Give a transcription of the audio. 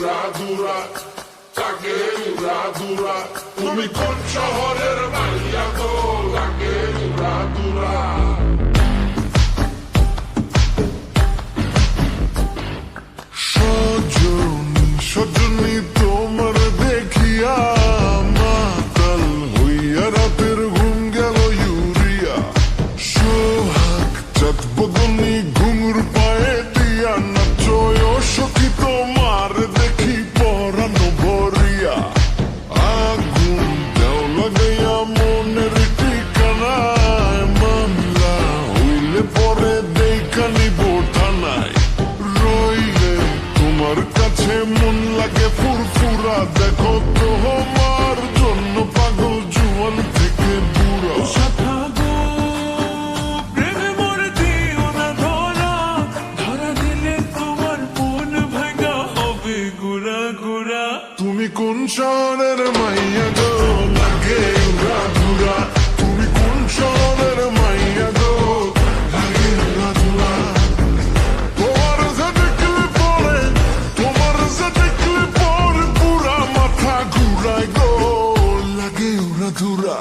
উড়াধুরা, লাগে উড়াধুরা। তুমি কোন শহরের মাইয়া গো, লাগে উড়াধুরা। সজনী সজনী তোমার দেখিয়া মাতাল হইয়া রাতের ঘুম গেল ইউরিয়া। সোহাগ চাঁদ বদনি ঘুঙুর পায়ে দিয়া নাচয় সখী তোমার দেখি পরানো ভরিয়া। আগুন দেও লাগাইয়া মনের ঠিকানায়, মামলা হইলে পরে দেখা নিব থানায়। রইলে তোমার কাছে মন লাগে ফুরফুরা, দেখো তো আমার জন্য পাগল জুয়ান থেকে বুড়া। তুমি কোন শহরের মাইয়া গো, লাগে উড়াধুরা। তুমি কোন শহরের মাইয়া গো, লাগে উড়াধুরা। তোমার যে দেখলে পরে, তোমার যে দেখলে পরে পুরা মাথা ঘুরায় গো, লাগে উড়াধুরা।